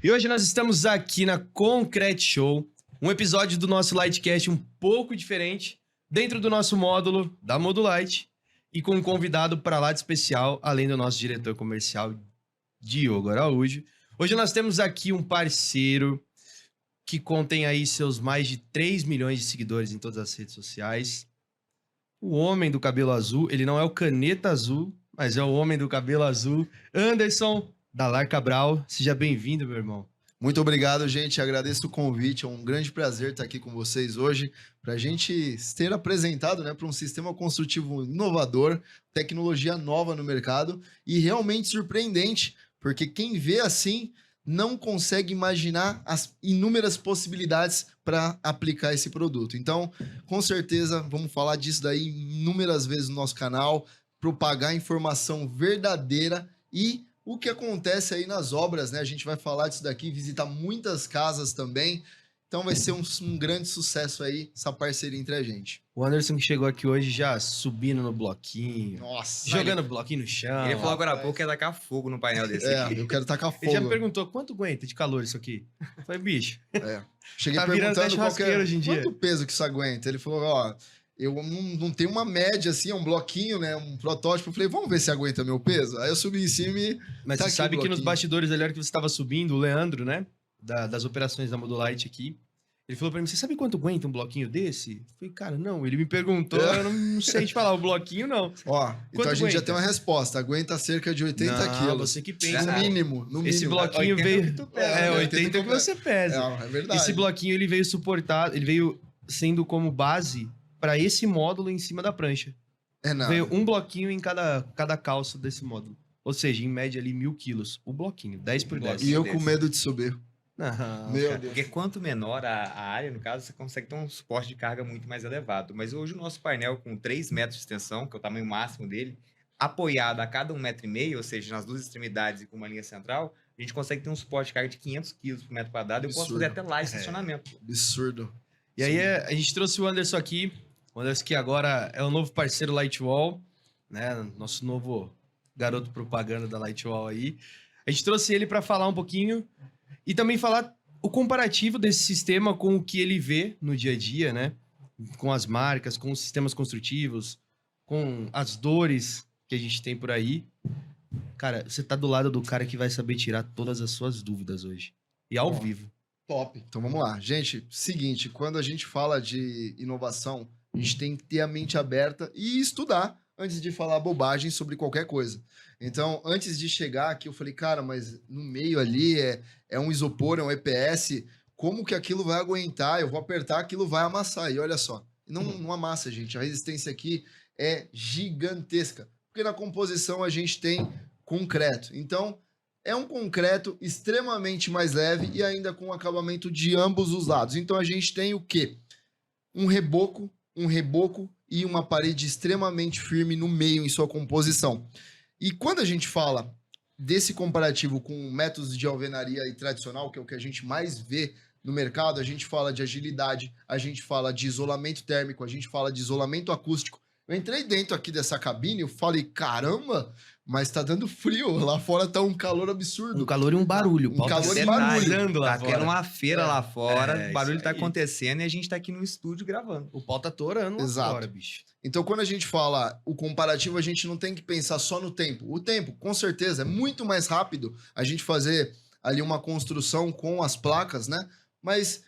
E hoje nós estamos aqui na Concrete Show, um episódio do nosso Lightcast um pouco diferente, dentro do nosso módulo da Modulite, e com um convidado para lá de especial, além do nosso diretor comercial, Diogo Araújo. Hoje nós temos aqui um parceiro que contém aí seus mais de 3 milhões de seguidores em todas as redes sociais. O homem do cabelo azul, ele não é o caneta azul, mas é o homem do cabelo azul, Anderson Dalar Cabral. Seja bem-vindo, meu irmão. Muito obrigado, gente. Agradeço o convite. É um grande prazer estar aqui com vocês hoje para a gente ter apresentado, para um sistema construtivo inovador, tecnologia nova no mercado e realmente surpreendente, porque quem vê assim não consegue imaginar as inúmeras possibilidades para aplicar esse produto. Então, com certeza, vamos falar disso daí inúmeras vezes no nosso canal, propagar informação verdadeira e o que acontece aí nas obras, A gente vai falar disso daqui, visitar muitas casas também. Então vai ser um grande sucesso aí, essa parceria entre a gente. O Anderson que chegou aqui hoje já subindo no bloquinho. Nossa. Jogando bloquinho no chão. Ele falou agora há pouco que ia tacar fogo no painel desse aqui. Eu quero tacar fogo. Ele já me perguntou quanto aguenta de calor isso aqui. Eu falei, bicho. Cheguei Tá virando até perguntando churrasqueiro hoje em dia. quanto peso que isso aguenta. Ele falou, eu não tenho uma média assim, um bloquinho, um protótipo. Eu falei, vamos ver se aguenta meu peso. Aí eu subi em cima e Mas tá você aqui sabe o que nos bloquinho. bastidores ali, a hora que você estava subindo, o Leandro, das operações da Modulite aqui, ele falou pra mim, você sabe quanto aguenta um bloquinho desse? Eu falei, cara, não. Ele me perguntou, eu não sei te falar, o bloquinho não. Então a gente já tem uma resposta. Aguenta cerca de 80 não, quilos. você que pensa. No mínimo. Esse bloquinho 80 veio... que tu pesa. 80 que você pesa. É verdade. Esse bloquinho, ele veio suportado, ele veio sendo como base para esse módulo em cima da prancha. Veio um bloquinho em cada calço desse módulo. Ou seja, em média ali 1.000 quilos. O bloquinho, 10 por 10. E eu com medo de subir. Não, Meu cara. Deus. Porque quanto menor a área, no caso, você consegue ter um suporte de carga muito mais elevado. Mas hoje o nosso painel com 3 metros de extensão, que é o tamanho máximo dele, apoiado a cada 1,5 m, ou seja, nas duas extremidades e com uma linha central, a gente consegue ter um suporte de carga de 500 quilos por metro quadrado. Eu posso fazer até lá de estacionamento. Absurdo. E aí a gente trouxe o Anderson aqui. O Anderson que agora é o novo parceiro Lightwall, Nosso novo garoto propaganda da Lightwall aí. A gente trouxe ele para falar um pouquinho e também falar o comparativo desse sistema com o que ele vê no dia a dia, Com as marcas, com os sistemas construtivos, com as dores que a gente tem por aí. Cara, você tá do lado do cara que vai saber tirar todas as suas dúvidas hoje. E ao vivo. Top. Então vamos lá. Gente, seguinte, quando a gente fala de inovação, a gente tem que ter a mente aberta e estudar antes de falar bobagem sobre qualquer coisa. Então, antes de chegar aqui, eu falei, cara, mas no meio ali é um isopor, é um EPS, como que aquilo vai aguentar? Eu vou apertar, aquilo vai amassar. E olha só, não amassa, gente. A resistência aqui é gigantesca. Porque na composição a gente tem concreto. Então, é um concreto extremamente mais leve e ainda com acabamento de ambos os lados. Então, a gente tem o quê? Um reboco e uma parede extremamente firme no meio em sua composição. E quando a gente fala desse comparativo com métodos de alvenaria e tradicional, que é o que a gente mais vê no mercado, a gente fala de agilidade, a gente fala de isolamento térmico, a gente fala de isolamento acústico. Eu entrei dentro aqui dessa cabine e eu falei, caramba, mas tá dando frio, lá fora tá um calor absurdo. Um calor e um barulho. Um calor e barulho. Lá Tá tendo uma feira lá fora, o barulho isso tá aí. acontecendo e a gente tá aqui no estúdio gravando. O pau tá torando lá Exato. fora, bicho. Então, quando a gente fala o comparativo, a gente não tem que pensar só no tempo. O tempo, com certeza, é muito mais rápido a gente fazer ali uma construção com as placas, Mas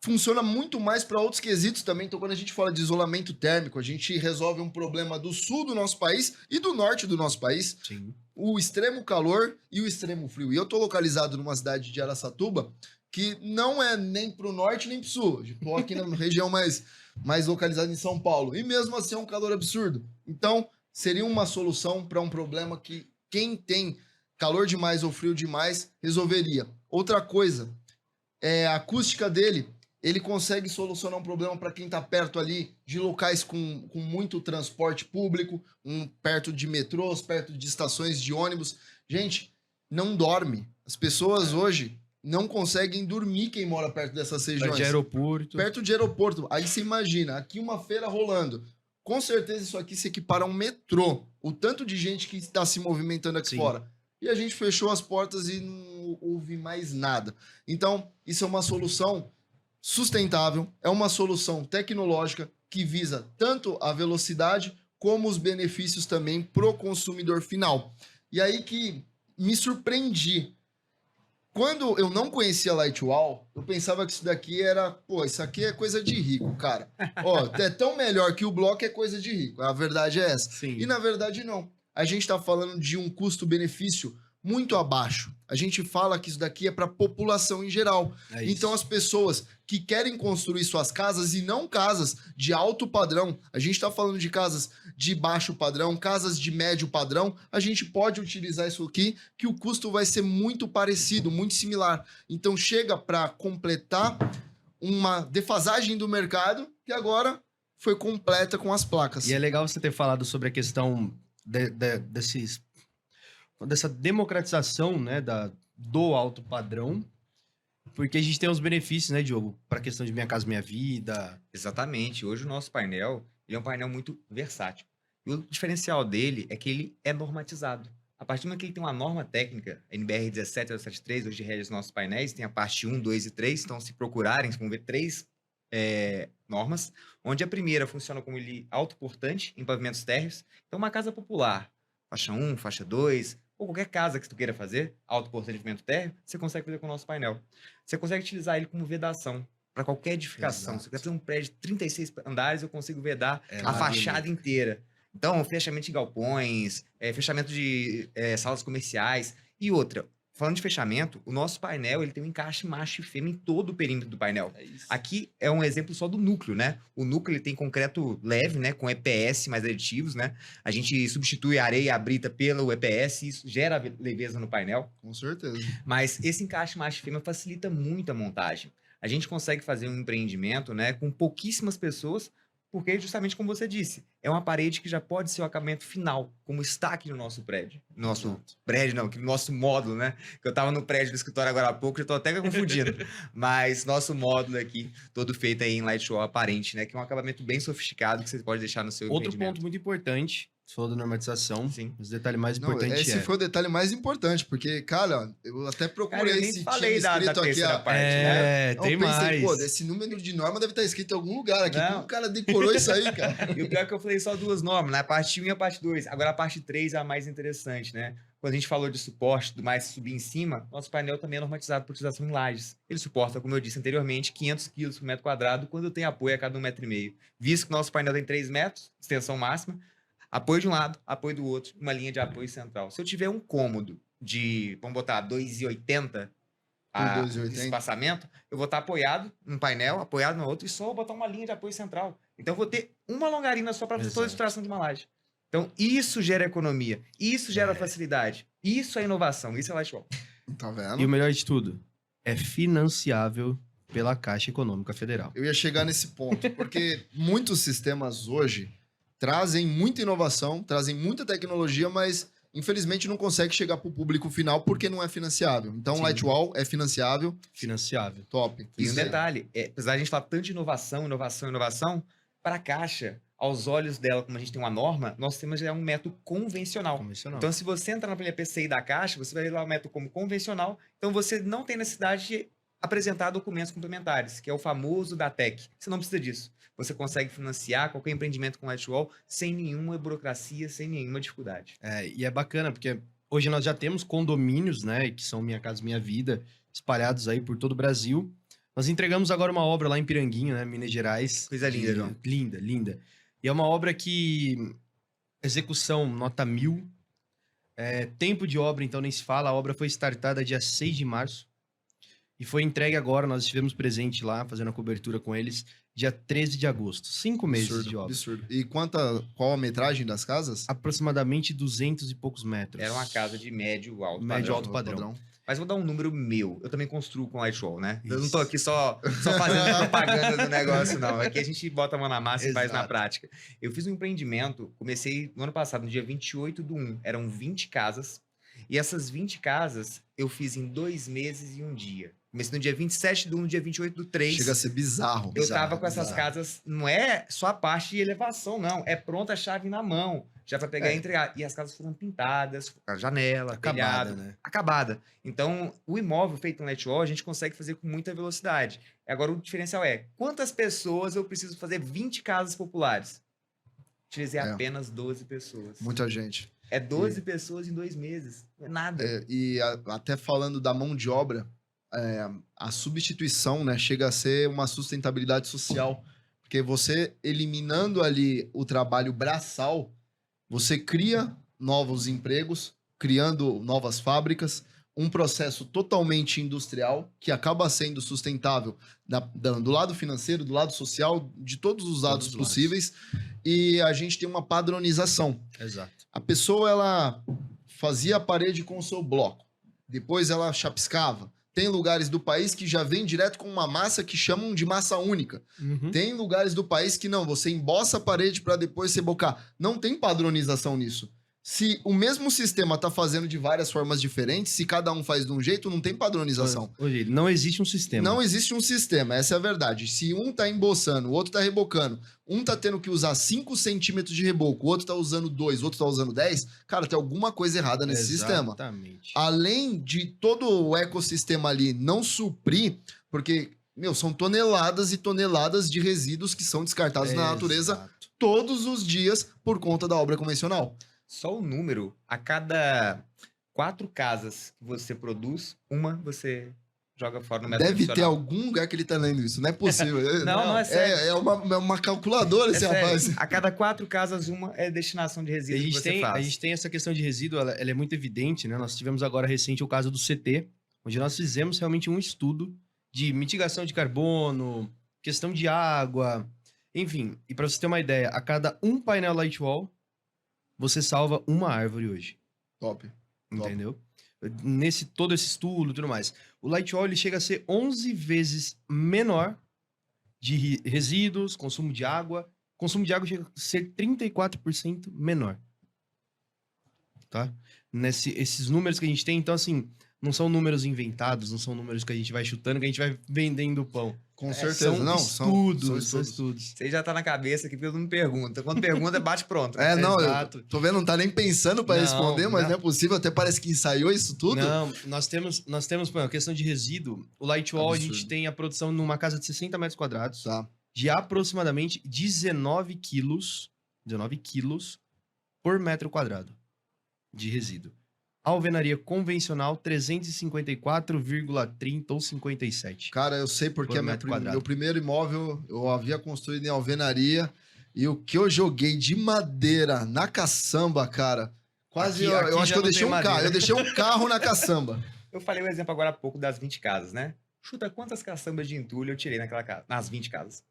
funciona muito mais para outros quesitos também. Então, quando a gente fala de isolamento térmico, a gente resolve um problema do sul do nosso país e do norte do nosso país. Sim. O extremo calor e o extremo frio. E eu tô localizado numa cidade de Araçatuba, que não é nem pro norte nem pro sul. Estou aqui na região mais localizada em São Paulo. E mesmo assim é um calor absurdo. Então, seria uma solução para um problema que quem tem calor demais ou frio demais resolveria. Outra coisa, a acústica dele, ele consegue solucionar um problema para quem está perto ali de locais com muito transporte público, perto de metrôs, perto de estações de ônibus. Gente, não dorme. As pessoas hoje não conseguem dormir quem mora perto dessas regiões. Perto de aeroporto. Perto de aeroporto. Aí você imagina, aqui uma feira rolando. Com certeza isso aqui se equipara a um metrô. O tanto de gente que está se movimentando aqui Sim. fora. E a gente fechou as portas e houve mais nada. Então, isso é uma solução sustentável, é uma solução tecnológica que visa tanto a velocidade como os benefícios também pro consumidor final. E aí que me surpreendi. Quando eu não conhecia Lightwall, eu pensava que isso daqui era, pô, isso aqui é coisa de rico, cara. Ó, é tão melhor que o bloco, é coisa de rico. A verdade é essa. Sim. E na verdade não. A gente está falando de um custo-benefício muito abaixo. A gente fala que isso daqui é para a população em geral. É isso. Então as pessoas que querem construir suas casas e não casas de alto padrão, a gente está falando de casas de baixo padrão, casas de médio padrão, a gente pode utilizar isso aqui, que o custo vai ser muito parecido, muito similar. Então chega para completar uma defasagem do mercado que agora foi completa com as placas. E é legal você ter falado sobre a questão dessa democratização, né, do alto padrão, porque a gente tem os benefícios, né, Diogo, para a questão de Minha Casa Minha Vida. Exatamente. Hoje o nosso painel, ele é um painel muito versátil. E o diferencial dele é que ele é normatizado. A partir do momento que ele tem uma norma técnica, NBR 17073, hoje rege os nossos painéis, tem a parte 1, 2 e 3, então se procurarem, vão ver 3 normas, onde a primeira funciona como ele autoportante em pavimentos térreos. Então uma casa popular, faixa 1, faixa 2, ou qualquer casa que tu queira fazer, autoportante de pavimento térreo, você consegue fazer com o nosso painel. Você consegue utilizar ele como vedação para qualquer edificação. Exato. Se eu quiser fazer um prédio de 36 andares, eu consigo vedar a maravilha. fachada inteira. Então, fechamento de galpões, fechamento de salas comerciais. E outra, falando de fechamento, o nosso painel ele tem um encaixe macho e fêmea em todo o perímetro do painel. É isso. Aqui é um exemplo só do núcleo, né? O núcleo ele tem concreto leve, né? Com EPS mais aditivos, né? A gente substitui a areia e a brita pelo EPS, isso gera leveza no painel. Com certeza. Mas esse encaixe macho e fêmea facilita muito a montagem. A gente consegue fazer um empreendimento, né? Com pouquíssimas pessoas, porque justamente como você disse, é uma parede que já pode ser o acabamento final, como está aqui no nosso prédio. Nosso prédio, não, aqui no nosso módulo, né? Que eu tava no prédio do escritório agora há pouco, já tô até confundindo. Mas nosso módulo aqui, todo feito aí em Lightwall aparente, né? Que é um acabamento bem sofisticado que você pode deixar no seu Outro empreendimento. ponto muito importante, você falou da normatização, Sim. os detalhes mais Não, importantes esse foi o detalhe mais importante, porque, cara, eu até procurei Cara, eu nem se falei tinha da escrito aqui. terceira parte, né? É, Eu tem pensei, mais. pô, esse número de norma deve estar escrito em algum lugar aqui. Não. Como o cara decorou isso aí, cara? E o pior é que eu falei só duas normas, né? A parte 1 e a parte 2. Agora a parte 3 é a mais interessante, né? Quando a gente falou de suporte, do mais subir em cima, nosso painel também é normatizado por utilização em lajes. Ele suporta, como eu disse anteriormente, 500 kg por metro quadrado quando tem apoio a cada 1,5 metro. Visto que nosso painel tem 3 metros, extensão máxima, apoio de um lado, apoio do outro, uma linha de apoio central. Se eu tiver um cômodo de, vamos botar, 2,80 de 2,80. espaçamento, eu vou estar apoiado num painel, apoiado no outro, e só vou botar uma linha de apoio central. Então eu vou ter uma longarina só para fazer toda a Exato. estruturação de uma laje. Então isso gera economia, isso gera facilidade, isso é inovação, isso é Lightwall. Tá E o vendo? melhor de tudo, é financiável pela Caixa Econômica Federal. Eu ia chegar nesse ponto, porque muitos sistemas hoje trazem muita inovação, trazem muita tecnologia, mas infelizmente não consegue chegar para o público final porque não é financiável. Então, Sim. Lightwall é financiável, Financiável. top. E um Isso aí. detalhe, apesar de a gente falar tanto de inovação, para a Caixa, aos olhos dela, como a gente tem uma norma, nós temos já um método convencional. Convencional. Então, se você entrar na planilha PCI da Caixa, você vai ver lá o método como convencional, então você não tem necessidade de apresentar documentos complementares, que é o famoso DATEC. Você não precisa disso. Você consegue financiar qualquer empreendimento com Lightwall sem nenhuma burocracia, sem nenhuma dificuldade. E é bacana, porque hoje nós já temos condomínios, né, que são Minha Casa Minha Vida, espalhados aí por todo o Brasil. Nós entregamos agora uma obra lá em Piranguinho, né, Minas Gerais. Coisa linda, João. Linda, linda. E é uma obra que, execução nota 1000, tempo de obra, então nem se fala, a obra foi startada dia 6 de março e foi entregue agora, nós estivemos presente lá, fazendo a cobertura com eles, dia 13 de agosto. 5 meses de obra. Absurdo. E qual a metragem das casas? Aproximadamente 200 e poucos metros. Era uma casa de médio alto Médio padrão. alto padrão. Mas vou dar um número meu. Eu também construo com Lightwall, né? Eu não tô aqui só fazendo propaganda do negócio, não. Aqui a gente bota a mão na massa e faz na Exato. prática. Eu fiz um empreendimento, comecei no ano passado, no dia 28/1. Eram 20 casas. E essas 20 casas eu fiz em 2 meses e 1 dia. Comecei no dia 27 do 1, no dia 28 do 3. Chega a ser bizarro. Eu tava bizarro, com essas bizarro. casas, não é só a parte de elevação, não. É pronta a chave na mão, já para pegar É. e entregar. E as casas foram pintadas, a janela, Acabada, telhado, né? acabada. Então, o imóvel feito em Light Wall, a gente consegue fazer com muita velocidade. Agora, o diferencial é, quantas pessoas eu preciso fazer 20 casas populares? Utilizei É. apenas 12 pessoas. Muita gente. É 12 pessoas em 2 meses. Não é nada. Até falando da mão de obra, a substituição, né, chega a ser uma sustentabilidade social. Porque você eliminando ali o trabalho braçal, você cria novos empregos, criando novas fábricas, um processo totalmente industrial que acaba sendo sustentável do lado financeiro, do lado social, de todos os lados os lados. possíveis. E a gente tem uma padronização. Exato. A pessoa, ela fazia a parede com o seu bloco. Depois ela chapiscava. Tem lugares do país que já vem direto com uma massa que chamam de massa única. Uhum. Tem lugares do país que não, você embossa a parede para depois rebocar. Não tem padronização nisso. Se o mesmo sistema tá fazendo de várias formas diferentes, se cada um faz de um jeito, não tem padronização. Hoje, não existe um sistema. Não existe um sistema, essa é a verdade. Se um tá emboçando, o outro tá rebocando, um tá tendo que usar 5 centímetros de reboco, o outro tá usando 2, o outro tá usando 10, cara, tem alguma coisa errada nesse sistema. Exatamente. Além de todo o ecossistema ali não suprir, porque, são toneladas e toneladas de resíduos que são descartados na natureza Exato. todos os dias por conta da obra convencional. Só o número, a cada 4 casas que você produz, uma você joga fora no método Deve ter convencional. algum lugar que ele tá lendo isso, não é possível. Não, é sério. É uma calculadora É esse sério. rapaz. A cada 4 casas, uma é destinação de A resíduos que gente, você tem, faz. a gente tem essa questão de resíduo, ela é muito evidente, né? Nós tivemos agora recente o caso do CT, onde nós fizemos realmente um estudo de mitigação de carbono, questão de água, enfim. E para você ter uma ideia, a cada um painel Light Wall, você salva uma árvore hoje. Top. Entendeu? Nesse todo esse estudo e tudo mais. O Light Wall ele chega a ser 11 vezes menor de resíduos, consumo de água. Consumo de água chega a ser 34% menor. Tá? Esses números que a gente tem, então assim, não são números inventados, não são números que a gente vai chutando, que a gente vai vendendo pão. Com certeza. São Não, estudos, são são estudos. Você já tá na cabeça que todo mundo pergunta. Quando pergunta, bate pronto. Não, Exato. eu tô vendo, não tá nem pensando pra Não, responder, mas não. não é possível, até parece que ensaiou isso tudo. Não, nós temos, por exemplo, a questão de resíduo. O Light Wall, a Absurdo. gente tem a produção numa casa de 60 metros quadrados. Tá. De aproximadamente 19 quilos por metro quadrado de resíduo. A alvenaria convencional, 354,30 ou 57. Cara, eu sei porque Por metro quadrado. meu primeiro imóvel eu havia construído em alvenaria e o que eu joguei de madeira na caçamba, cara, quase Aqui eu acho já que eu não deixei tem um carro. madeira. Eu deixei um carro na caçamba. Eu falei o exemplo agora há pouco das 20 casas, né? Chuta quantas caçambas de entulho eu tirei naquela casa, nas 20 casas.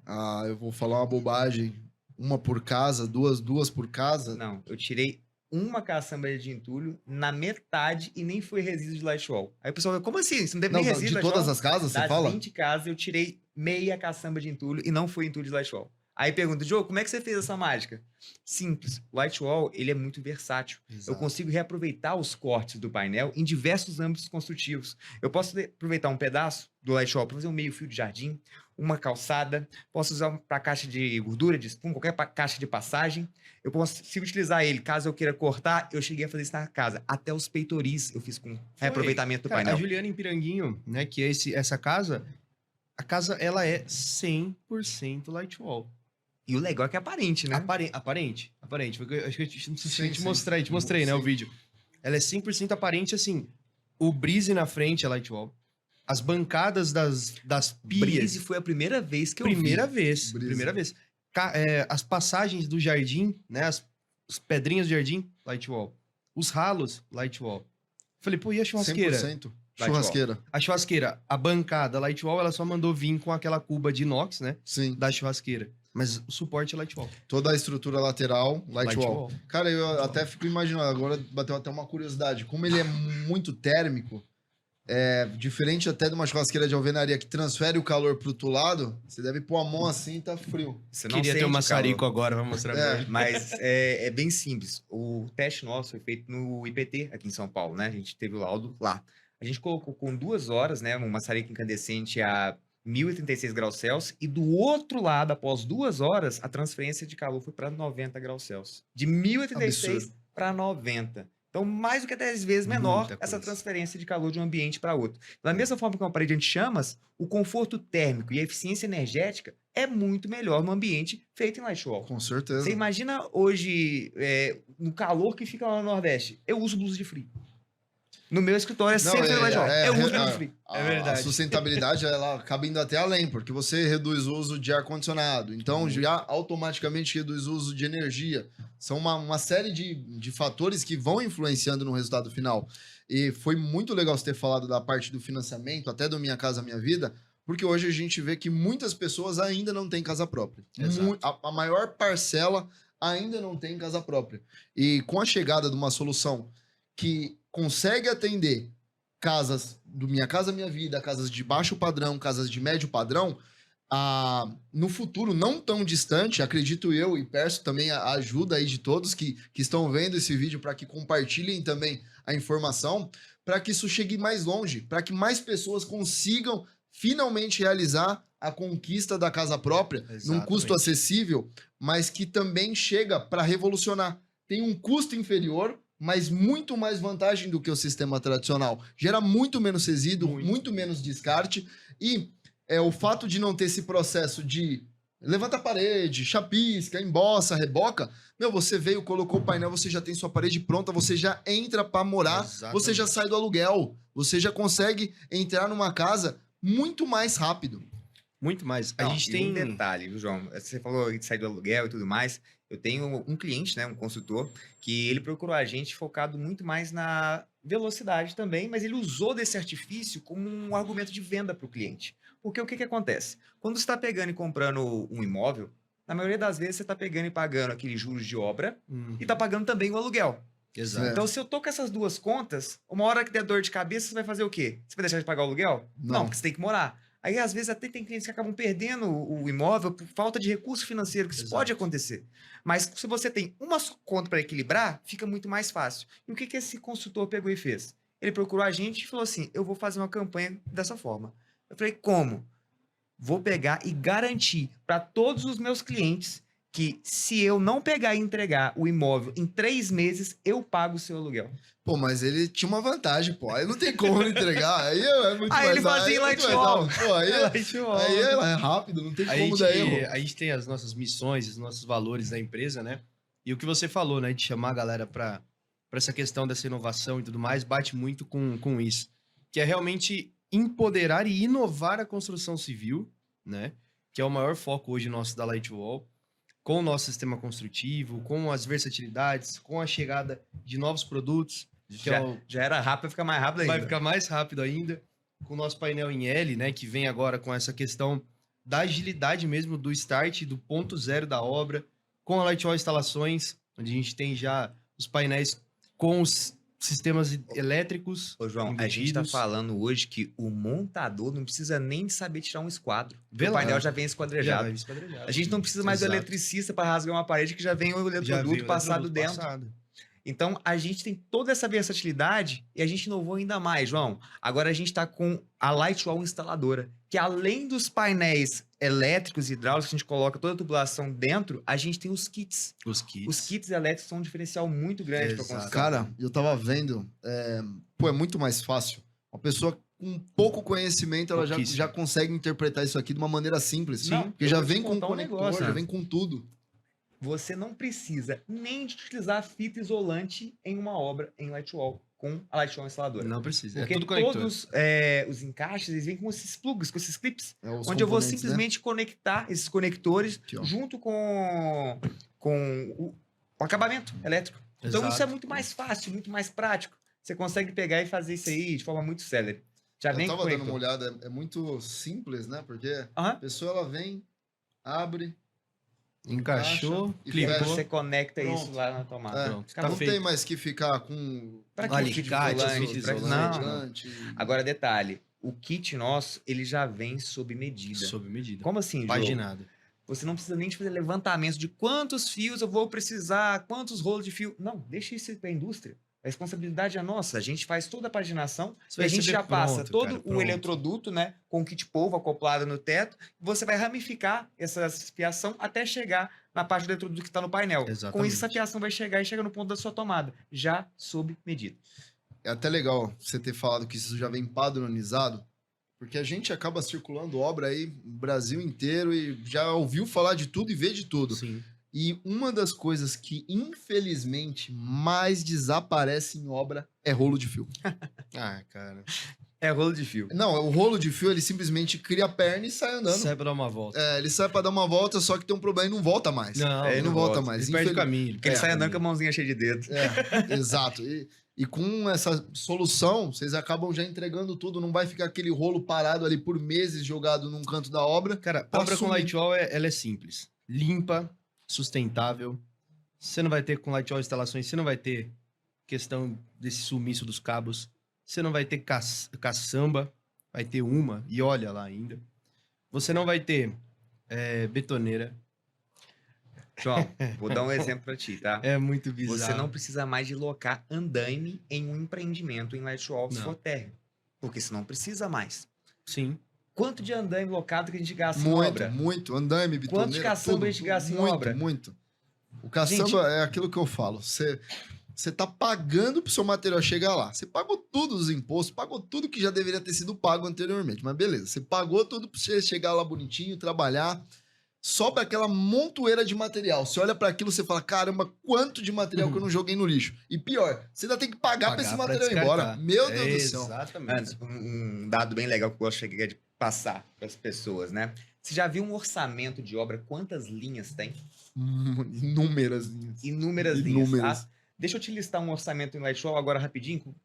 Ah, eu vou falar uma bobagem. Uma por casa, duas por casa. Não, eu tirei uma caçamba de entulho na metade e nem foi resíduo de Light Wall. Aí o pessoal, como assim? Você não teve Não, nem resíduo de Light todas Wall? as casas, você Das fala? 20 casas, eu tirei meia caçamba de entulho e não foi entulho de Light Wall. Aí pergunta, Diogo, como é que você fez essa mágica? Simples. O Light Wall, ele é muito versátil. Eu consigo reaproveitar os cortes do painel em diversos âmbitos construtivos. Eu posso aproveitar um pedaço do Light Wall para fazer um meio fio de jardim, uma calçada, posso usar para caixa de gordura, de espuma, qualquer caixa de passagem. Eu posso utilizar ele, caso eu queira cortar, eu cheguei a fazer isso na casa. Até os peitoris eu fiz com reaproveitamento do Cara, painel. a Juliana em Piranguinho, né, que é essa casa, a casa ela é 100% Light Wall. E o legal é que é aparente, né? Aparente. Porque eu acho que não sei se eu te Sim. mostrei, né, o Sim. vídeo. Ela é 100% aparente, assim, o brise na frente é Light Wall. As bancadas das pias. Brise foi a primeira vez que eu Primeira vi. vez. Brise. Primeira vez. As passagens do jardim, né? As pedrinhas do jardim, Light Wall. Os ralos, Light Wall. Falei, pô, e a churrasqueira? 100%. Light Churrasqueira. A churrasqueira, a bancada Light Wall, ela só mandou vir com aquela cuba de inox, né? Sim. Da churrasqueira. Mas o suporte é Light Wall. Toda a estrutura lateral, light wall. Cara, eu até fico imaginando, agora bateu até uma curiosidade. Como ele é muito térmico, diferente até de uma churrasqueira de alvenaria que transfere o calor pro outro lado, você deve pôr a mão assim e tá frio. Você não Queria ter sente um o maçarico calor. agora, vou mostrar pra ele. Mas é bem simples. O teste nosso foi feito no IPT, aqui em São Paulo, né? A gente teve o laudo lá. A gente colocou com 2 horas, né, um maçarico incandescente a 1036 graus Celsius, e do outro lado, após 2 horas, a transferência de calor foi para 90 graus Celsius. De 1086 Absurdo. para 90. Então, mais do que 10 vezes menor Muita essa coisa. transferência de calor de um ambiente para outro. Da mesma forma que uma parede anti-chamas, o conforto térmico e a eficiência energética é muito melhor no ambiente feito em Lightwall. Com certeza. Você imagina hoje, no calor que fica lá no Nordeste, eu uso blusa de frio. No meu escritório é sempre Lightwall. Eu uso blusa de frio. A, É verdade. a sustentabilidade, ela acaba indo até além, porque você reduz o uso de ar-condicionado, então já automaticamente reduz o uso de energia. São uma série de fatores que vão influenciando no resultado final. E foi muito legal você ter falado da parte do financiamento, até do Minha Casa Minha Vida, porque hoje a gente vê que muitas pessoas ainda não têm casa própria. Exato. A maior parcela ainda não tem casa própria. E com a chegada de uma solução que consegue atender casas do Minha Casa Minha Vida, casas de baixo padrão, casas de médio padrão, no futuro não tão distante, acredito eu, e peço também a ajuda aí de todos que estão vendo esse vídeo para que compartilhem também a informação, para que isso chegue mais longe, para que mais pessoas consigam finalmente realizar a conquista da casa própria num Exatamente. custo acessível, mas que também chega para revolucionar. Tem um custo inferior, mas muito mais vantagem do que o sistema tradicional. Gera muito menos resíduo, muito menos descarte, e o fato de não ter esse processo de levanta a parede, chapisca, embossa, reboca, você veio, colocou o painel, você já tem sua parede pronta, você já entra para morar, Exatamente. você já sai do aluguel, você já consegue entrar numa casa muito mais rápido. Muito mais. A Não, gente e tem... um detalhe, viu, João? Você falou de sair do aluguel e tudo mais. Eu tenho um cliente, né, um consultor, que ele procurou a gente focado muito mais na velocidade também, mas ele usou desse artifício como um argumento de venda para o cliente. Porque o que acontece? Quando você está pegando e comprando um imóvel, na maioria das vezes você está pegando e pagando aqueles juros de obra e está pagando também o aluguel. Exato. Então, se eu tô com essas duas contas, uma hora que der dor de cabeça, você vai fazer o quê? Você vai deixar de pagar o aluguel? Não. Porque você tem que morar. Aí, às vezes, até tem clientes que acabam perdendo o imóvel por falta de recurso financeiro, que isso Exato. pode acontecer. Mas se você tem uma só conta para equilibrar, fica muito mais fácil. E o que esse consultor pegou e fez? Ele procurou a gente e falou assim, eu vou fazer uma campanha dessa forma. Eu falei, como? Vou pegar e garantir para todos os meus clientes que se eu não pegar e entregar o imóvel em 3 meses, eu pago o seu aluguel. Pô, mas ele tinha uma vantagem, pô. Aí não tem como não entregar. Aí é muito Aí mais ele fazia em aí é muito mais Lightwall. rápido. Pô, aí é rápido, não tem como dar erro. A gente tem as nossas missões, os nossos valores da empresa, né? E o que você falou, né? De chamar a galera para essa questão dessa inovação e tudo mais, bate muito com isso. Que é realmente empoderar e inovar a construção civil, né? Que é o maior foco hoje nosso da Lightwall, com o nosso sistema construtivo, com as versatilidades, com a chegada de novos produtos. Que Já era rápido, vai ficar mais rápido ainda. vai ficar mais rápido ainda, com o nosso painel em L, né? Que vem agora com essa questão da agilidade mesmo, do start, do ponto zero da obra, com a Lightwall Instalações, onde a gente tem já os painéis com os sistemas elétricos. Ô, João, a gente tá embutidos. falando hoje que o montador não precisa nem saber tirar um esquadro. Vê O lá. painel já vem Já esquadrejado. vai esquadrejado. A gente não precisa mais do Exato. eletricista para rasgar uma parede que já vem o Já eletroduto veio o passado eletroduto dentro. passado. Então, a gente tem toda essa versatilidade e a gente inovou ainda mais, João. Agora a gente está com a Lightwall instaladora, que além dos painéis elétricos e hidráulicos, que a gente coloca toda a tubulação dentro, a gente tem os kits. Os kits. Os kits elétricos são um diferencial muito grande para Exato. construção. Cara, eu tava vendo, é muito mais fácil. Uma pessoa com pouco conhecimento, ela Pouquíssimo. já consegue interpretar isso aqui de uma maneira simples. Não, Porque eu já vou te vem com contar um conector, negócio, já né? vem com tudo. Você não precisa nem de utilizar fita isolante em uma obra em Lightwall, com a Lightwall instaladora. Não precisa. Porque é tudo conector. todos os encaixes, eles vêm com esses plugs, com esses clips, Os onde eu vou componentes, né? simplesmente conectar esses conectores Aqui, ó. junto com o acabamento elétrico. Então isso é Exato. muito mais fácil, muito mais prático. Você consegue pegar e fazer isso aí de forma muito célere. Já Eu vem tava com dando uma conector. olhada, é muito simples, né? Porque a Aham. pessoa, ela vem, abre, Encaixou, Encaixa e E aí clicou. você conecta isso Pronto. lá na tomada. É, Pronto, tá não feito. tem mais que ficar com Pra que Alicate, fita fita isolante? isolante, Não. isolante. Agora, detalhe. O kit nosso, ele já vem sob medida. Sob medida. Como assim, João? Paginado. Você não precisa nem de fazer levantamento de quantos fios eu vou precisar, quantos rolos de fio. Não, deixa isso para a indústria. A responsabilidade é nossa. A gente faz toda a paginação Você e a vai gente receber já passa pronto, todo cara, o pronto. eletroduto, né? Com o kit polvo acoplado no teto. Você vai ramificar essa fiação até chegar na parte do eletroduto que está no painel. Com Exatamente. isso, essa fiação vai chegar e chega no ponto da sua tomada, já sob medida. É até legal você ter falado que isso já vem padronizado, porque a gente acaba circulando obra aí no Brasil inteiro e já ouviu falar de tudo e vê de tudo. Sim. E uma das coisas que, infelizmente, mais desaparece em obra é rolo de fio. Ah, cara. É rolo de fio. Não, o rolo de fio, ele simplesmente cria a perna e sai andando. Sai pra dar uma volta. É, ele sai pra dar uma volta, só que tem um problema e não volta mais. Não, ele não volta mais. Ele perde o Infeliz- caminho. Porque ele sai andando com a mãozinha cheia de dedo. É, exato. E com essa solução, vocês acabam já entregando tudo. Não vai ficar aquele rolo parado ali por meses jogado num canto da obra. Cara, Pra obra com assumir. Lightwall, ela é simples. Limpa, sustentável. Você não vai ter com Lightwall instalações, você não vai ter questão desse sumiço dos cabos. Você não vai ter caçamba, vai ter uma, e olha lá ainda. Você não vai ter betoneira. João, vou dar um exemplo pra ti, tá? É muito bizarro. Você não precisa mais de locar andaime em um empreendimento em Lightwall se Não. for térreo. Porque você não precisa mais. Sim. Quanto de andaime locado que a gente gasta em Muito, obra? muito. Andaime, bitoneira, Quantos caçamba tudo, a gente gasta em muito, obra? Muito. O caçamba é aquilo que eu falo. Você tá pagando pro seu material chegar lá. Você pagou tudo os impostos, pagou tudo que já deveria ter sido pago anteriormente. Mas beleza, você pagou tudo pra você chegar lá bonitinho, trabalhar. Sobra aquela montoeira de material. Você olha pra aquilo e você fala, caramba, quanto de material que eu não joguei no lixo. E pior, você ainda tem que pagar pra esse material ir embora. Meu Deus do céu. Exatamente. Antes, um dado bem legal que eu gosto de passar para as pessoas, né? Você já viu um orçamento de obra? Quantas linhas tem? Inúmeras linhas. Inúmeras linhas, Inúmeras. tá? Deixa eu te listar um orçamento em Lightwall agora rapidinho, com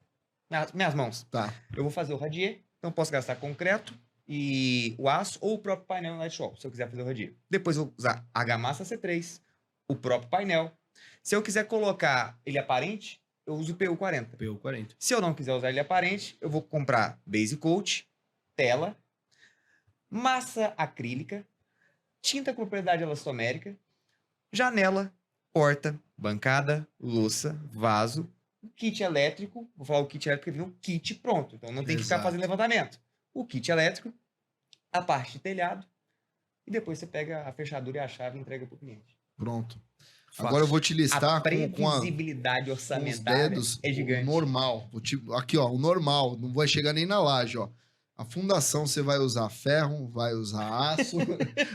minhas mãos. Tá. Eu vou fazer o radier, então eu posso gastar concreto e o aço ou o próprio painel em Lightwall, se eu quiser fazer o radier. Depois eu vou usar argamassa C3, o próprio painel. Se eu quiser colocar ele aparente, eu uso o PU40. PU40. Se eu não quiser usar ele aparente, eu vou comprar base coat, tela, massa acrílica, tinta com propriedade elastomérica, janela, porta, bancada, louça, vaso, kit elétrico. Vou falar o kit elétrico porque vem um kit pronto, então não tem que ficar Exato. fazendo levantamento. O kit elétrico, a parte de telhado, e depois você pega a fechadura e a chave e entrega para o cliente. Pronto. Fácil. Agora eu vou te A listar com previsibilidade com os orçamentária dedos é o gigante. normal. Aqui, ó, o normal. Não vai chegar nem na laje, ó. A fundação você vai usar ferro, vai usar aço.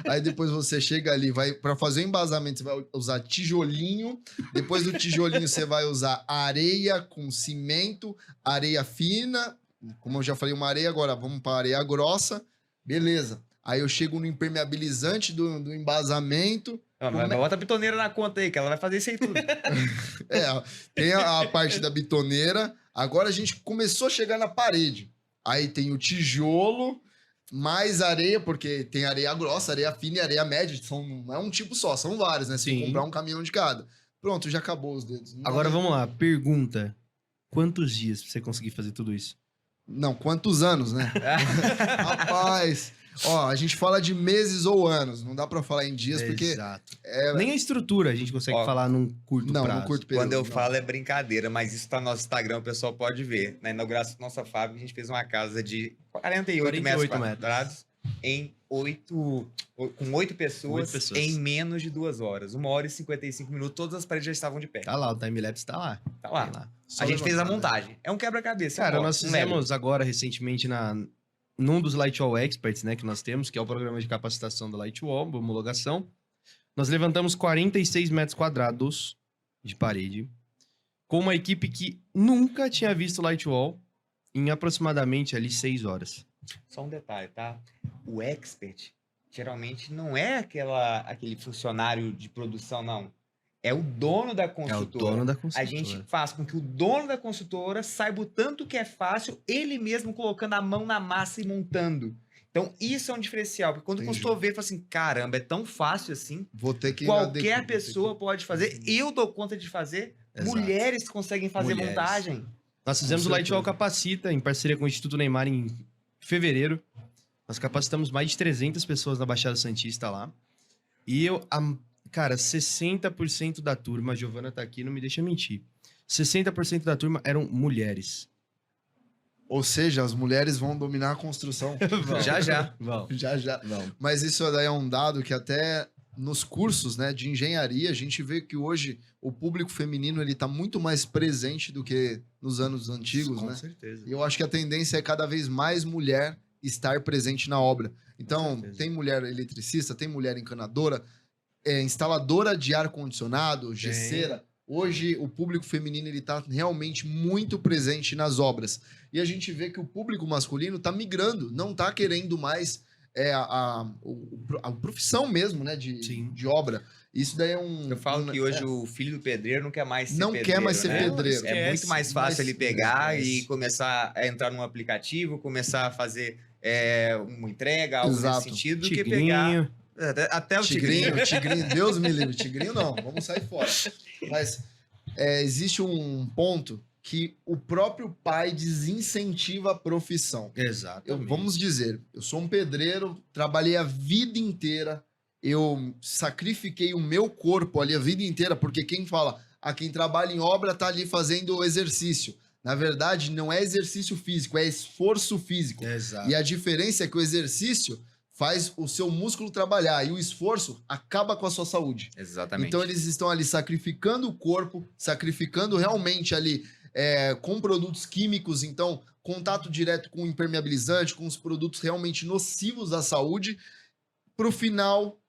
Aí depois você chega ali, vai para fazer o embasamento, você vai usar tijolinho. Depois do tijolinho você vai usar areia com cimento, areia fina. Como eu já falei, uma areia, agora vamos para areia grossa. Beleza. Aí eu chego no impermeabilizante do embasamento. Mas bota a bitoneira na conta aí, que ela vai fazer isso aí tudo. Tem a parte da bitoneira. Agora a gente começou a chegar na parede. Aí tem o tijolo, mais areia, porque tem areia grossa, areia fina e areia média. Não é um tipo só, são vários, né? Você tem que Sim. comprar um caminhão de cada. Pronto, já acabou os dedos. Não Agora dá nem- vamos lá, pergunta. Quantos dias pra você conseguir fazer tudo isso? Não, quantos anos, né? Rapaz, ó, a gente fala de meses ou anos. Não dá pra falar em dias, porque... Exato. Nem a estrutura a gente consegue Ó, falar num curto Não, prazo. no curto período. Quando eu não. falo é brincadeira, mas isso tá no nosso Instagram, o pessoal pode ver. Na inauguração da nossa fábrica, a gente fez uma casa de 48 metros 48 metros. quadrados com 8 pessoas, 8 pessoas. em menos de 2 horas. 1 hora e 55 minutos, todas as paredes já estavam de pé. Tá lá, o timelapse tá lá. Tá lá. Tá lá. Só A gente fez a levantar, né? montagem. É um quebra-cabeça. Cara, ó, nós um Lego. fizemos agora recentemente num dos Lightwall Experts, né, que nós temos, que é o programa de capacitação da Lightwall, homologação. Nós levantamos 46 metros quadrados de parede com uma equipe que nunca tinha visto Lightwall em aproximadamente ali 6 horas. Só um detalhe, tá? O expert geralmente não é aquele funcionário de produção, não. É o dono da É o construtora. dono da A construtora. gente faz com que o dono da construtora saiba o tanto que é fácil, ele mesmo colocando a mão na massa e montando. Então, isso é um diferencial. Porque quando o Entendi. consultor vê, fala assim, caramba, é tão fácil assim. Vou ter que... Qualquer pessoa pode fazer. Eu dou conta de fazer. Exato. Mulheres conseguem fazer Mulheres. montagem. Nós fizemos Com o Lightwall certeza. Capacita, em parceria com o Instituto Neymar, em fevereiro. Nós capacitamos mais de 300 pessoas na Baixada Santista lá. E cara, 60% da turma, a Giovana tá aqui, não me deixa mentir. 60% da turma eram mulheres. Ou seja, as mulheres vão dominar a construção. Já, já. Vão. Já. Vão. Mas isso daí é um dado que até nos cursos, né, de engenharia, a gente vê que hoje o público feminino ele está muito mais presente do que nos anos antigos, Com né? certeza. E eu acho que a tendência é cada vez mais mulher estar presente na obra. Então, certeza. tem mulher eletricista, tem mulher encanadora, instaladora de ar-condicionado, gesseira. Hoje, o público feminino ele está realmente muito presente nas obras. E a gente vê que o público masculino está migrando, não está querendo mais a profissão mesmo, né, Sim. de obra. Isso daí é um... Eu falo que hoje o filho do pedreiro não quer mais ser Não pedreiro, quer mais ser né? pedreiro. É muito mais fácil ele pegar esquece. e começar a entrar num aplicativo, começar a fazer uma entrega, algo Exato. nesse sentido, do que pegar... Tigrinho. Até o tigrinho. Tigrinho, Deus me livre. Tigrinho não, vamos sair fora. Mas existe um ponto que o próprio pai desincentiva a profissão. Exatamente. Vamos dizer, eu sou um pedreiro, trabalhei a vida inteira, eu sacrifiquei o meu corpo ali a vida inteira, porque quem fala, quem trabalha em obra tá ali fazendo exercício. Na verdade, não é exercício físico, é esforço físico. Exato. E a diferença é que o exercício faz o seu músculo trabalhar e o esforço acaba com a sua saúde. Exatamente. Então eles estão ali sacrificando o corpo, sacrificando realmente ali com produtos químicos, então contato direto com o impermeabilizante, com os produtos realmente nocivos à saúde, pro final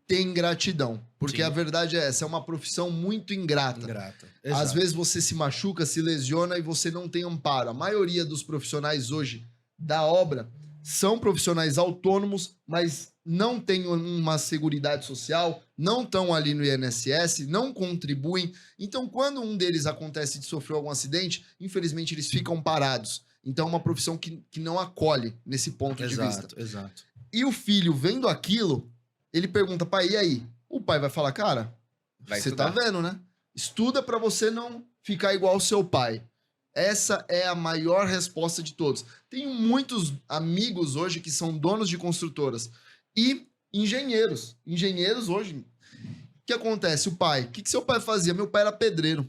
ter ingratidão. Porque Sim. a verdade é essa, é uma profissão muito ingrata. Ingrata. Às Exato. vezes você se machuca, se lesiona e você não tem amparo. A maioria dos profissionais hoje da obra são profissionais autônomos, mas não têm uma seguridade social, não estão ali no INSS, não contribuem. Então, quando um deles acontece de sofrer algum acidente, infelizmente eles ficam parados. Então, é uma profissão que não acolhe nesse ponto de vista. Exato. E o filho, vendo aquilo, ele pergunta, pai, e aí? O pai vai falar, cara, Vai você estudar. tá vendo, né? Estuda pra você não ficar igual ao seu pai. Essa é a maior resposta de todos. Tenho muitos amigos hoje que são donos de construtoras e engenheiros. Engenheiros hoje. O que acontece? O pai. O que seu pai fazia? Meu pai era pedreiro.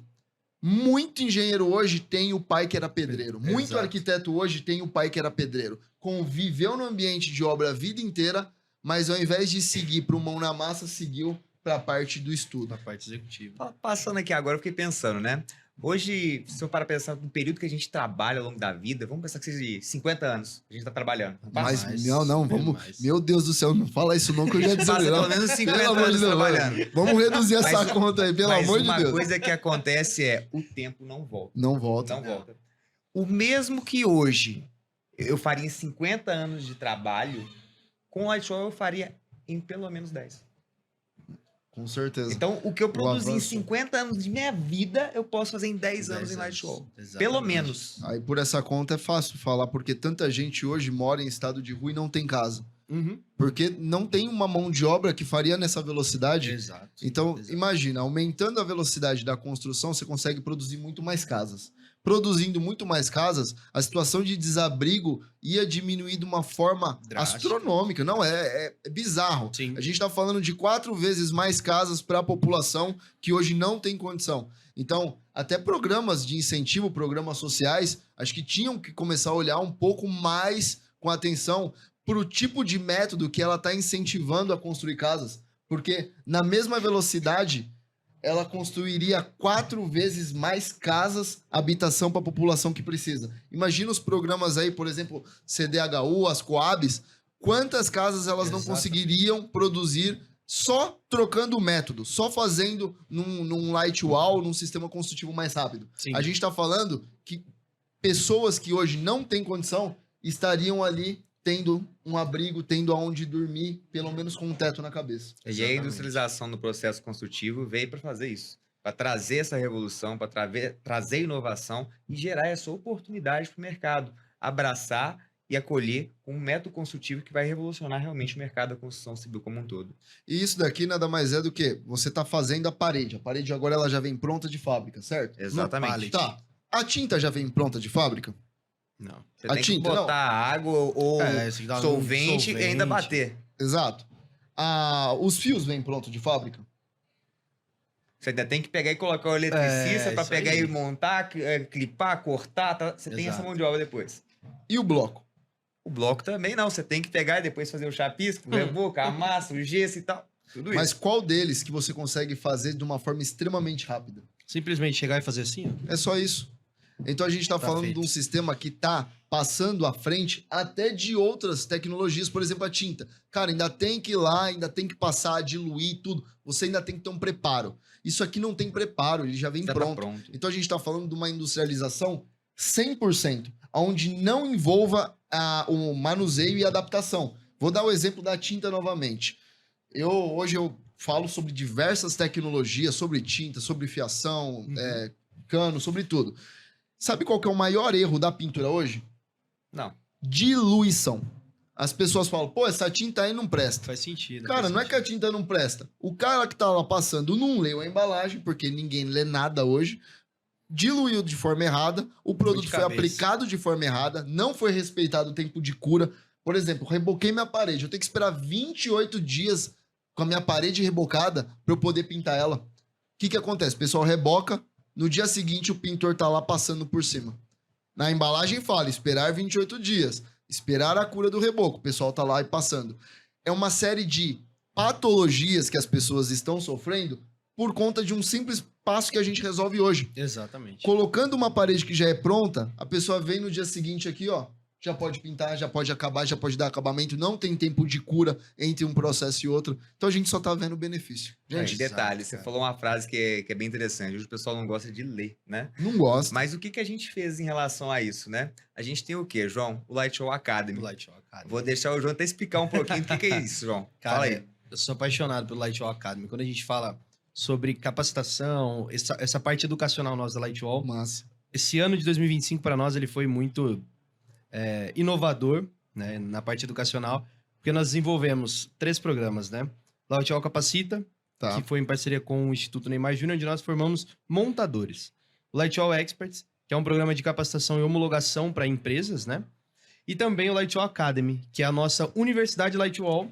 Muito engenheiro hoje tem o pai que era pedreiro. Muito Exato. arquiteto hoje tem o pai que era pedreiro. Conviveu no ambiente de obra a vida inteira, mas ao invés de seguir para o mão na massa, seguiu para a parte do estudo. Na parte executiva. Passando aqui agora, eu fiquei pensando, né? Hoje, se eu parar pra pensar no período que a gente trabalha ao longo da vida, vamos pensar que seja 50 anos a gente tá trabalhando. Mas, Mais, não, bem vamos. mais. Meu Deus do céu, não fala isso não, que eu já Passa desiludo. pelo menos 50 Pelo amor de anos Deus, trabalhando. vamos reduzir essa Mas- conta aí, pelo Mas amor de uma Deus. coisa que acontece é, o tempo não volta. Não volta. Não volta. O mesmo que hoje eu faria em 50 anos de trabalho, com o Light Show eu faria em pelo menos 10. Com certeza. Então, o que eu produzi em avanço. 50 anos de minha vida, eu posso fazer em 10 anos em Light Show. Pelo menos. Aí por essa conta é fácil falar, porque tanta gente hoje mora em estado de rua e não tem casa. Uhum. Porque não tem uma mão de obra que faria nessa velocidade. Exato. Então, Exato. imagina, aumentando a velocidade da construção, você consegue produzir muito mais casas. Produzindo muito mais casas, a situação de desabrigo ia diminuir de uma forma Drástica. astronômica. Não, é bizarro. Sim. A gente está falando de 4 vezes mais casas para a população que hoje não tem condição. Então, até programas de incentivo, programas sociais, acho que tinham que começar a olhar um pouco mais com atenção para o tipo de método que ela está incentivando a construir casas. Porque na mesma velocidade, ela construiria 4 vezes mais casas, habitação para a população que precisa. Imagina os programas aí, por exemplo, CDHU, as Coabs, quantas casas elas não Exatamente. conseguiriam produzir só trocando o método, só fazendo num light wall, num sistema construtivo mais rápido. Sim. A gente está falando que pessoas que hoje não têm condição estariam ali tendo um abrigo, tendo aonde dormir, pelo menos com um teto na cabeça. E a Exatamente. industrialização do processo construtivo veio para fazer isso. Para trazer essa revolução, para trazer inovação e gerar essa oportunidade para o mercado. Abraçar e acolher um método construtivo que vai revolucionar realmente o mercado da construção civil como um todo. E isso daqui nada mais é do que você está fazendo a parede. A parede agora ela já vem pronta de fábrica, certo? Exatamente. pallet. Tá. A tinta já vem pronta de fábrica? Não. Você A tem tinta, que botar água ou Você tem que dar um solvente e ainda bater. Exato. Os fios vêm prontos de fábrica? Você ainda tem que pegar e colocar o eletricista pra isso pegar aí. e montar, clipar, cortar, tá? Você tem essa Exato. mão de obra depois. E o bloco? O bloco também não, você tem que pegar e depois fazer o chapisco, o reboco, a massa, o gesso e tal. Tudo Mas isso. qual deles que você consegue fazer de uma forma extremamente rápida? Simplesmente chegar e fazer assim, ó. É só isso. Então a gente está Tá falando feito. de um sistema que está passando à frente até de outras tecnologias, por exemplo, a tinta. Cara, ainda tem que ir lá, ainda tem que passar, diluir tudo. Você ainda tem que ter um preparo. Isso aqui não tem preparo, ele já vem Já tá pronto. pronto. Então a gente está falando de uma industrialização 100%, onde não envolva o manuseio e adaptação. Vou dar o exemplo da tinta novamente. Hoje eu falo sobre diversas tecnologias, sobre tinta, sobre fiação, cano, sobre tudo. Sabe qual que é o maior erro da pintura hoje? Não. Diluição. As pessoas falam, pô, essa tinta aí não presta. Faz sentido. Cara, faz não é que a tinta não presta. O cara que tá lá passando não leu a embalagem, porque ninguém lê nada hoje, diluiu de forma errada, o produto foi cabeça. aplicado de forma errada, não foi respeitado o tempo de cura. Por exemplo, reboquei minha parede, eu tenho que esperar 28 dias com a minha parede rebocada para eu poder pintar ela. O que acontece? O pessoal reboca, no dia seguinte o pintor tá lá passando por cima. Na embalagem fala, esperar 28 dias, esperar a cura do reboco, o pessoal tá lá e passando. É uma série de patologias que as pessoas estão sofrendo por conta de um simples passo que a gente resolve hoje. Exatamente. Colocando uma parede que já é pronta, a pessoa vem no dia seguinte aqui, ó, já pode pintar, já pode acabar, já pode dar acabamento, não tem tempo de cura entre um processo e outro. Então a gente só tá vendo o benefício. Gente, Exato, detalhe, você cara. falou uma frase que é bem interessante. Hoje o pessoal não gosta de ler, né? Não gosto. Mas o que a gente fez em relação a isso, né? A gente tem o quê, João? O Light Show Academy. Do Light Show Academy. Vou deixar o João até explicar um pouquinho o que é isso, João. Cara, Fala aí. eu sou apaixonado pelo Light Show Academy. Quando a gente fala sobre capacitação, essa parte educacional nossa da Light Show, Massa. esse ano de 2025 para nós ele foi muito inovador, né, na parte educacional, porque nós desenvolvemos 3 programas, né? Light Show Capacita, Tá. que foi em parceria com o Instituto Neymar Júnior, onde nós formamos montadores. O Light Show Experts, que é um programa de capacitação e homologação para empresas, né? E também o Light Show Academy, que é a nossa Universidade Light Show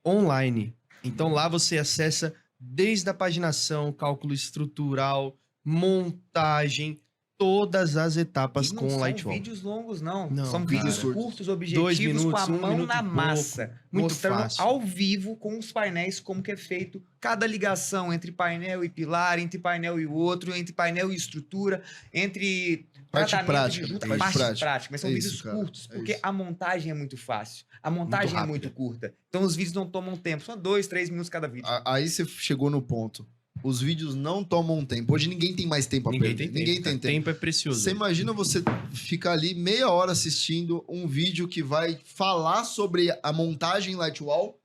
online. Então lá você acessa desde a paginação, cálculo estrutural, montagem, todas as etapas E não com o são Light Show. vídeos longos, não. Não, São cara. vídeos curtos, objetivos, 2 minutos, com a 1 mão minuto na e pouco. massa. Muito Mostrando fácil. ao vivo com os painéis como que é feito cada ligação entre painel e pilar, entre painel e outro, entre painel e estrutura, entre Parte tratamento prática, de junta, parte parte prática. prática. Mas são É isso, vídeos cara. curtos, É porque isso. a montagem é muito fácil. A montagem é rápida. muito curta. Então os vídeos não tomam tempo. São 2, 3 minutos cada vídeo. Aí você chegou no ponto. Os vídeos não tomam tempo. Hoje ninguém tem mais tempo a Ninguém perder. tem tempo. Ninguém tem tempo. Tempo é precioso. Você imagina você ficar ali meia hora assistindo um vídeo que vai falar sobre a montagem Lightwall,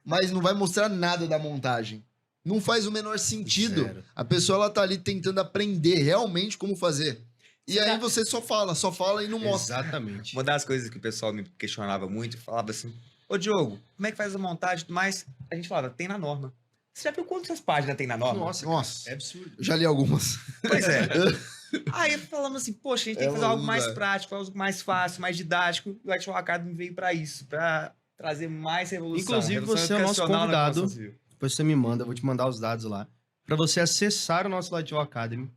mas não vai mostrar nada da montagem. Não faz o menor sentido. Zero. A pessoa ela tá ali tentando aprender realmente como fazer. E Você aí tá- você só fala e não mostra. Exatamente. Uma das coisas que o pessoal me questionava muito, falava assim, ô Diogo, como é que faz a montagem e tudo mais? A gente falava, tem na norma. Você já viu quantas páginas tem na norma? Nossa, Nossa. é absurdo. Eu já li algumas. Pois é. Aí falamos assim, poxa, a gente tem que fazer algo mais prático, algo mais fácil, mais didático. O Light Show Academy veio para isso, para trazer mais revolução. Inclusive, revolução você é o nosso educacional na convidado. construção civil. Depois você me manda, eu vou te mandar os dados lá. Pra você acessar o nosso Light Show Academy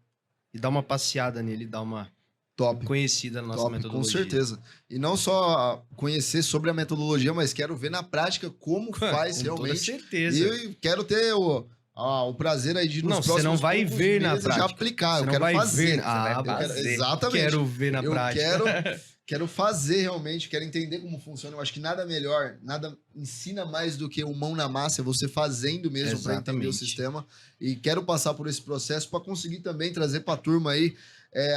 e dar uma passeada nele, dar uma Top. conhecida na nossa Top, com metodologia. certeza. E não só conhecer sobre a metodologia, mas quero ver na prática como faz Com realmente. toda certeza. E eu quero ter o prazer aí de nos Não, você próximos não vai poucos ver na meses já prática. aplicar. Você Eu não quero vai fazer. ver. Ah, vai Eu quero- fazer. exatamente. Quero ver na eu prática. quero fazer realmente, quero entender como funciona. Eu acho que nada melhor, nada ensina mais do que o mão na massa, é você fazendo mesmo para entender o Exatamente. sistema. E quero passar por esse processo para conseguir também trazer para a turma aí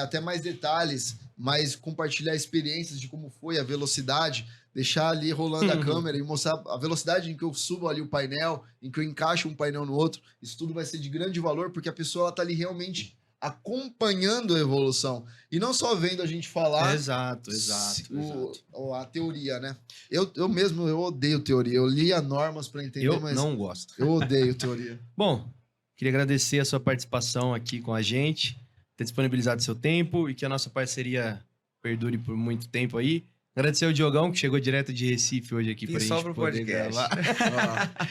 até mais detalhes, mais compartilhar experiências de como foi a velocidade, deixar ali rolando a câmera e mostrar a velocidade em que eu subo ali o painel, em que eu encaixo um painel no outro. Isso tudo vai ser de grande valor, porque a pessoa ela tá ali realmente acompanhando a evolução. E não só vendo a gente falar Exato, exato. a teoria, né? Eu mesmo, eu odeio teoria. Eu lia normas para entender, Eu mas não gosto. eu odeio teoria. Bom, queria agradecer a sua participação aqui com a gente, ter disponibilizado seu tempo e que a nossa parceria perdure por muito tempo aí. Agradecer ao Diogão, que chegou direto de Recife hoje aqui E pra só gente pro poder podcast. gravar. Ah,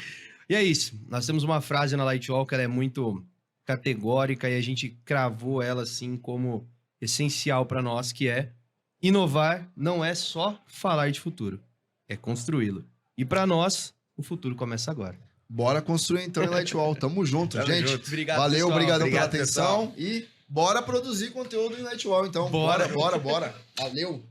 E é isso. Nós temos uma frase na Light Show que ela é muito categórica e a gente cravou ela assim como essencial para nós, que é inovar não é só falar de futuro, é construí-lo. E para nós, o futuro começa agora. Bora construir então em Lightwall. Tamo junto, Tamo gente. junto. Obrigado, Valeu, pessoal. obrigadão pela Obrigado, atenção. E bora produzir conteúdo em Lightwall, então. Bora. Bora. Valeu.